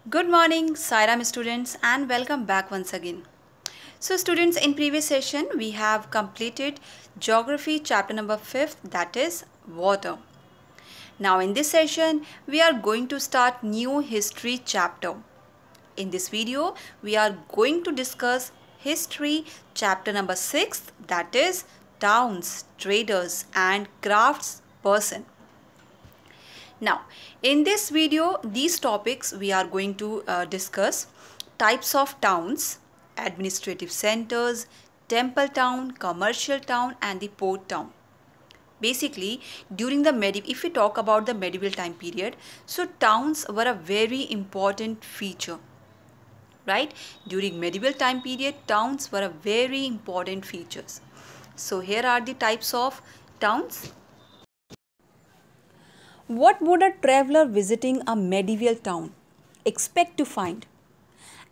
Good morning, Sairam students, and welcome back once again. So, students, in previous session we have completed Geography chapter number 5, that is water. Now, in this session we are going to start new history chapter. In this video we are going to discuss history chapter number 6, that is towns, traders, and crafts person. Now, in this video, these topics we are going to discuss types of towns, administrative centers, temple town, commercial town, and the port town. Basically, during the if we talk about the medieval time period, so towns were a very important feature, right? During medieval time period, towns were a very important features. So here are the types of towns. What would a traveler visiting a medieval town expect to find?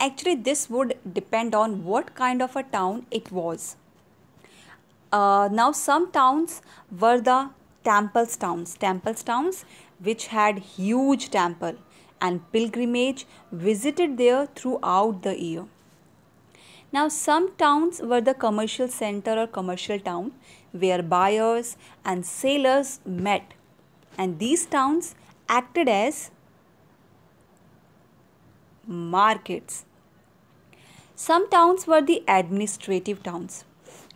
Actually, this would depend on what kind of a town it was. Now, some towns were the temples towns which had huge temple and pilgrimage visited there throughout the year. Now, some towns were the commercial center or commercial town where buyers and sellers met, and these towns acted as markets. Some towns were the administrative towns.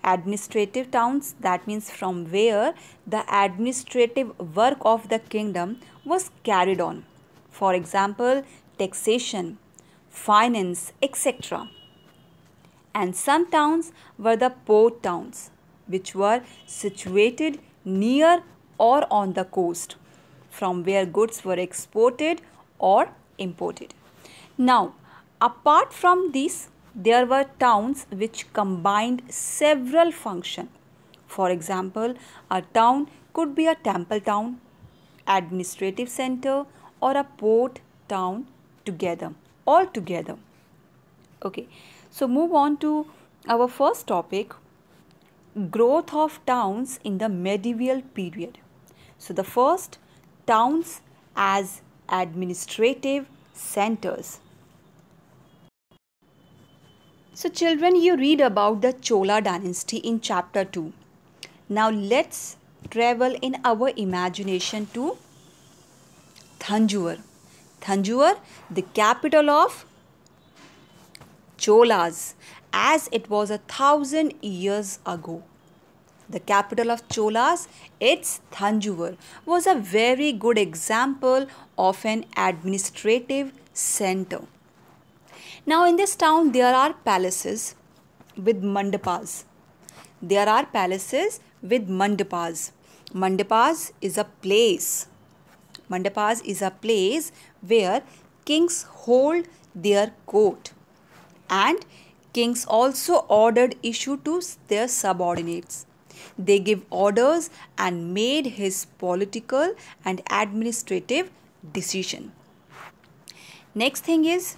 Administrative towns, that means from where the administrative work of the kingdom was carried on. For example, taxation, finance, etc. And some towns were the port towns, which were situated near or on the coast, from where goods were exported or imported. Now, apart from these, there were towns which combined several functions. For example, a town could be a temple town, administrative center, or a port town together, all together. Okay, so move on to our first topic, growth of towns in the medieval period. So the first, towns as administrative centers. So children, you read about the Chola dynasty in chapter 2. Now let's travel in our imagination to Thanjavur. Thanjavur, the capital of Cholas, as it was 1,000 years ago. The capital of Cholas, its Thanjavur, was a very good example of an administrative center. Now in this town there are palaces with mandapas. There are palaces with mandapas. Mandapas is a place. Mandapas is a place where kings hold their court, and kings also ordered issue to their subordinates. They give orders and made his political and administrative decision. Next thing is,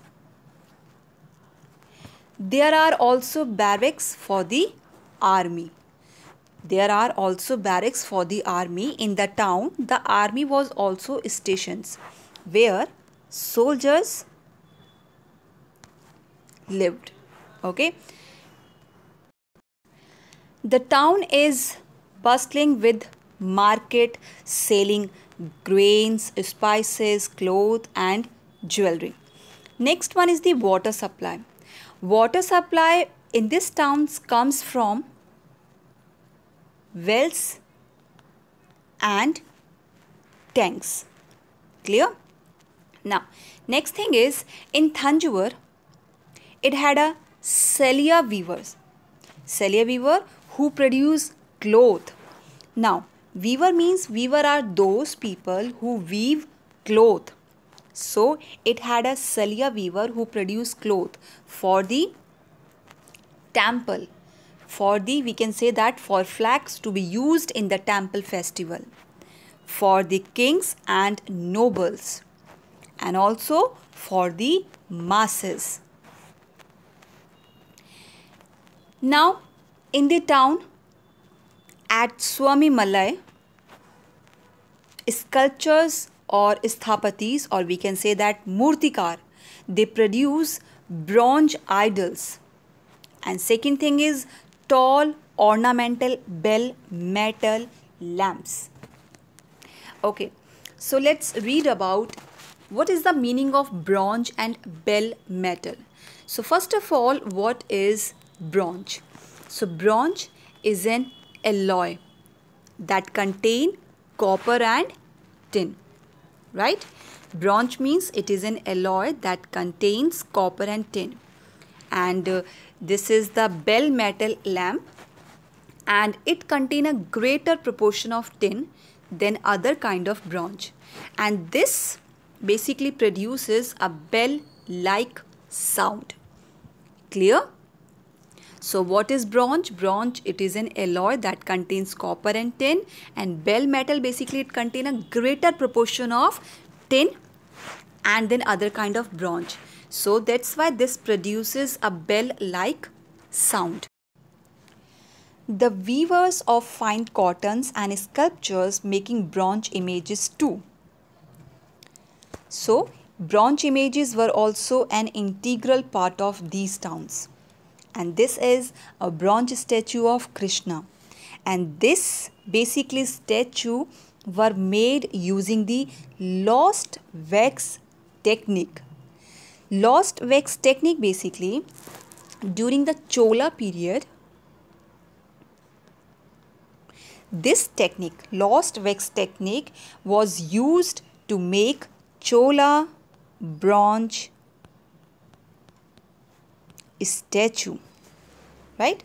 there are also barracks for the army. There are also barracks for the army in the town. The army was also stations where soldiers lived. Okay. The town is bustling with market selling grains, spices, clothes, and jewelry. Next one is the water supply. Water supply in this town comes from wells and tanks. Clear? Now, next thing is, in Thanjavur, it had a Celia weavers. Celia weaver who produce cloth. Now, weaver are those people who weave cloth. So, it had a Celia weaver who produced cloth for the temple. We can say that for flags to be used in the temple festival. For the kings and nobles. And also for the masses. Now, in the town at Swami Malai, sculptures or sthapatis, or we can say that murtikar, they produce bronze idols. And second thing is tall ornamental bell metal lamps. Okay, so let's read about what is the meaning of bronze and bell metal. So first of all, what is bronze? So bronze is an alloy that contain copper and tin, right? Bronze means it is an alloy that contains copper and tin. And this is the bell metal lamp, and it contains a greater proportion of tin than other kind of bronze, and this basically produces a bell like sound. Clear? So what is bronze? Bronze, it is an alloy that contains copper and tin, and bell metal basically it contains a greater proportion of tin and then other kind of bronze. So that's why this produces a bell like sound. The weavers of fine cottons and sculptures making bronze images too. So bronze images were also an integral part of these towns. And this is a bronze statue of Krishna. And this basically statue were made using the lost wax technique. Lost wax technique basically during the Chola period, this technique, lost wax technique, was used to make Chola bronze statue, right?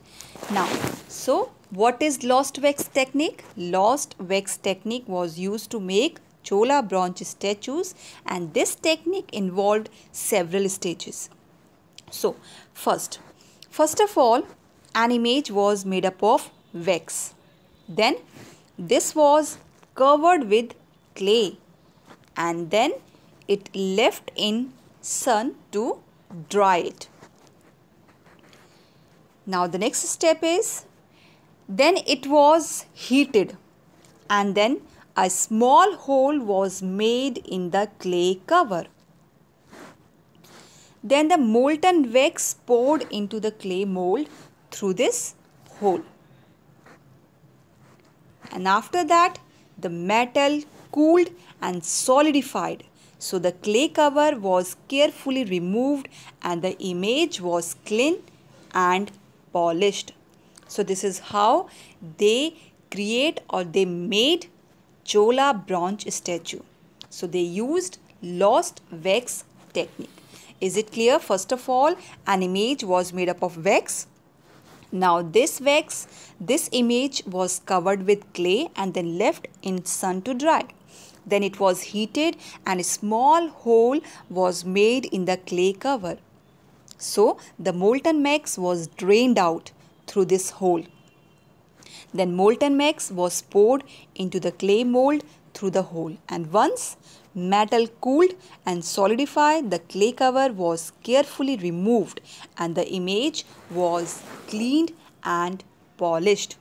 Now, so what is lost wax technique? Lost wax technique was used to make Chola bronze statues, and this technique involved several stages. So, first of all, an image was made up of wax. Then this was covered with clay, and then it left in sun to dry it. Now the next step is, then it was heated, and then a small hole was made in the clay cover. Then the molten wax poured into the clay mold through this hole. And after that, the metal cooled and solidified. So the clay cover was carefully removed and the image was clean and polished. So this is how they create or they made Chola bronze statue. So they used lost wax technique. Is it clear? First of all, an image was made up of wax. Now this wax, this image was covered with clay and then left in sun to dry. Then it was heated and a small hole was made in the clay cover. So the molten wax was drained out through this hole. Then molten wax was poured into the clay mold through the hole, and once metal cooled and solidified, the clay cover was carefully removed and the image was cleaned and polished.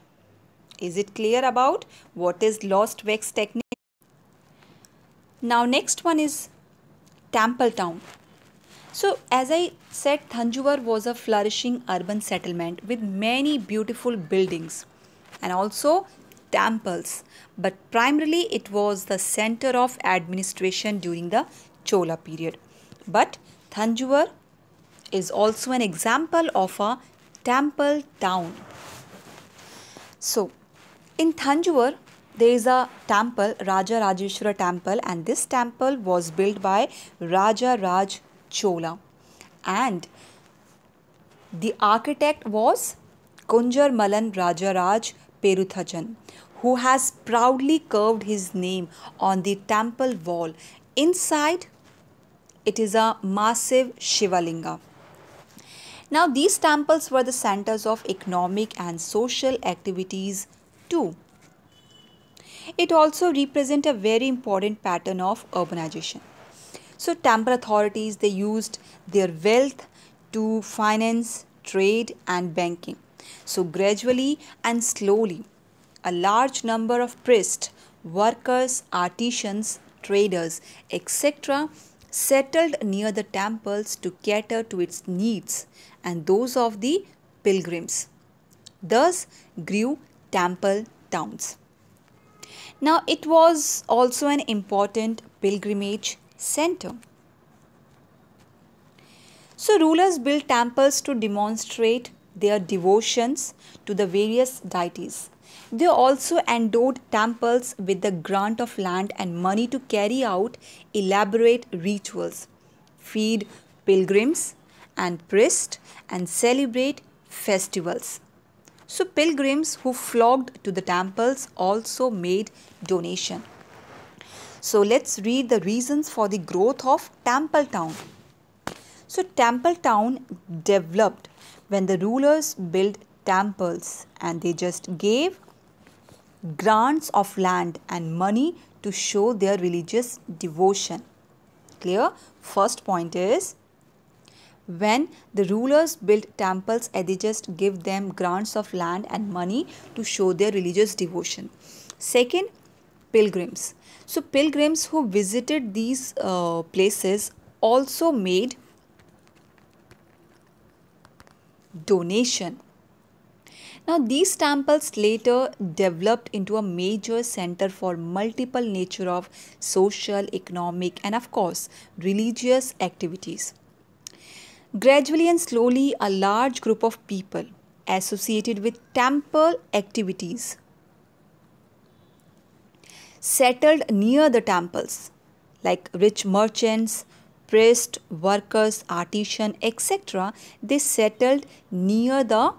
Is it clear about what is lost wax technique? Now next one is temple town. So as I said, Thanjavur was a flourishing urban settlement with many beautiful buildings and also temples, but primarily it was the center of administration during the Chola period. But Thanjavur is also an example of a temple town. So in Thanjavur there is a temple, Raja Rajeshwara temple, and this temple was built by Raja Raj Chola, and the architect was Kunjar Malan Rajaraj Peruthajan, who has proudly carved his name on the temple wall. Inside it is a massive Shivalinga. Now these temples were the centers of economic and social activities too. It also represents a very important pattern of urbanization. So temple authorities, they used their wealth to finance trade and banking. So gradually and slowly, a large number of priests, workers, artisans, traders, etc. settled near the temples to cater to its needs and those of the pilgrims. Thus grew temple towns. Now, it was also an important pilgrimage center. So, rulers built temples to demonstrate their devotions to the various deities. They also endowed temples with the grant of land and money to carry out elaborate rituals, feed pilgrims and priests, and celebrate festivals. So, pilgrims who flocked to the temples also made donation. So, let's read the reasons for the growth of Temple Town. So, Temple Town developed when the rulers built temples and they just gave grants of land and money to show their religious devotion. Clear? First point is, when the rulers built temples and they just give them grants of land and money to show their religious devotion. Second, pilgrims. So, pilgrims who visited these places also made donation. Now, these temples later developed into a major center for multiple nature of social, economic, and of course, religious activities. Gradually and slowly, a large group of people associated with temple activities settled near the temples, like rich merchants, priests, workers, artisans, etc. They settled near the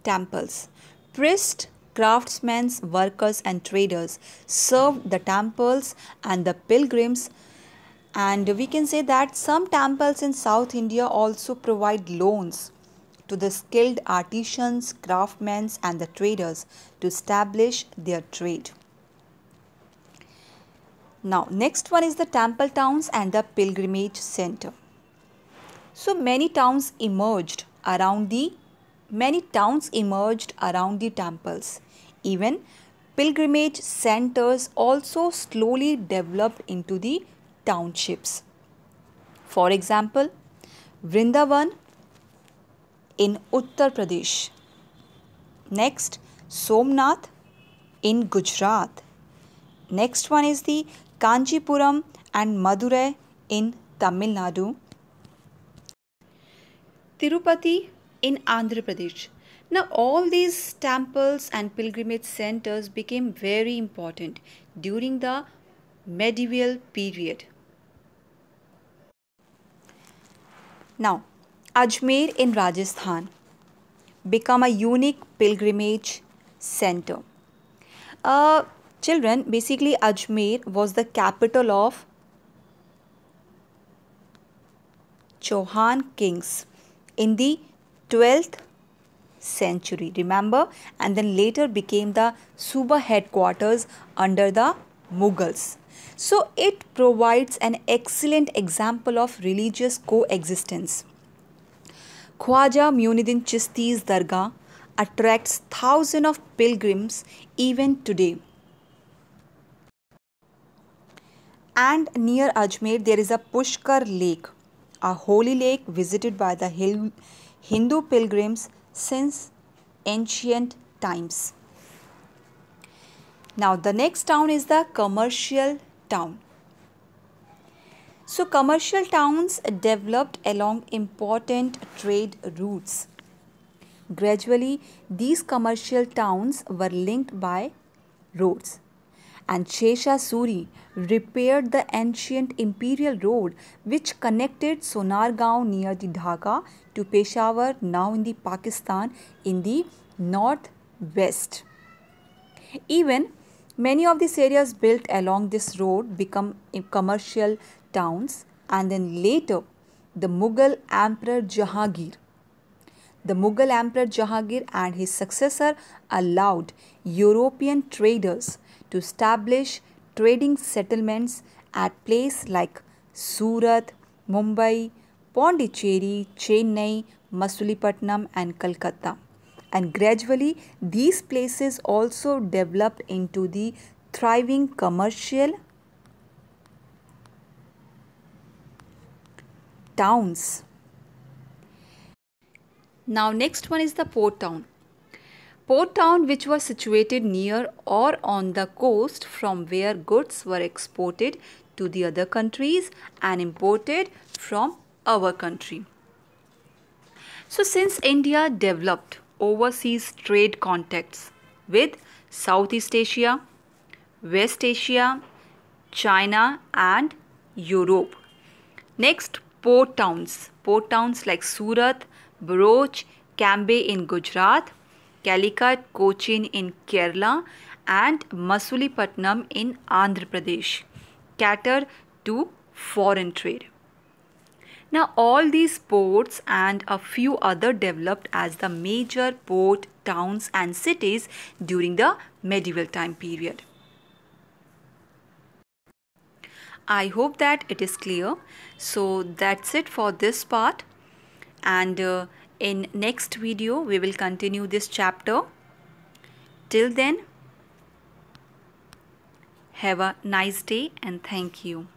temples. Priests, craftsmen, workers, and traders served the temples and the pilgrims. And we can say that some temples in South India also provide loans to the skilled artisans, craftsmen, and the traders to establish their trade. Now, next one is the temple towns and the pilgrimage center. So many towns emerged around the temples. Even pilgrimage centers also slowly developed into the townships. For example, Vrindavan in Uttar Pradesh. Next, Somnath in Gujarat. Next one is the Kanchipuram and Madurai in Tamil Nadu. Tirupati in Andhra Pradesh. Now, all these temples and pilgrimage centers became very important during the medieval period. Now, Ajmer in Rajasthan become a unique pilgrimage center. Children, basically Ajmer was the capital of Chauhan kings in the 12th century, remember, and then later became the Suba headquarters under the Mughals. So it provides an excellent example of religious coexistence. Khwaja Muinuddin Chisti's Dargah attracts thousands of pilgrims even today. And near Ajmer there is a Pushkar lake, a holy lake visited by the Hindu pilgrims since ancient times. Now the next town is the commercial town. So commercial towns developed along important trade routes. Gradually, these commercial towns were linked by roads. And Shesha Suri repaired the ancient imperial road which connected Sonargaon near the Dhaka to Peshawar, now in the Pakistan, in the northwest. Even many of these areas built along this road become commercial towns, and then later the Mughal Emperor Jahangir and his successor allowed European traders to establish trading settlements at places like Surat, Mumbai, Pondicherry, Chennai, Masulipatam and Calcutta. And gradually these places also developed into the thriving commercial towns. Now next one is the port town. Port town which was situated near or on the coast from where goods were exported to the other countries and imported from our country. So since India developed overseas trade contacts with Southeast Asia, West Asia, China and Europe. Next, port towns. Port towns like Surat, Bharuch, Cambay in Gujarat, Calicut, Cochin in Kerala and Masulipatam in Andhra Pradesh cater to foreign trade. Now all these ports and a few other developed as the major port towns and cities during the medieval time period. I hope that it is clear. So that's it for this part, and in next video we will continue this chapter. Till then, have a nice day and thank you.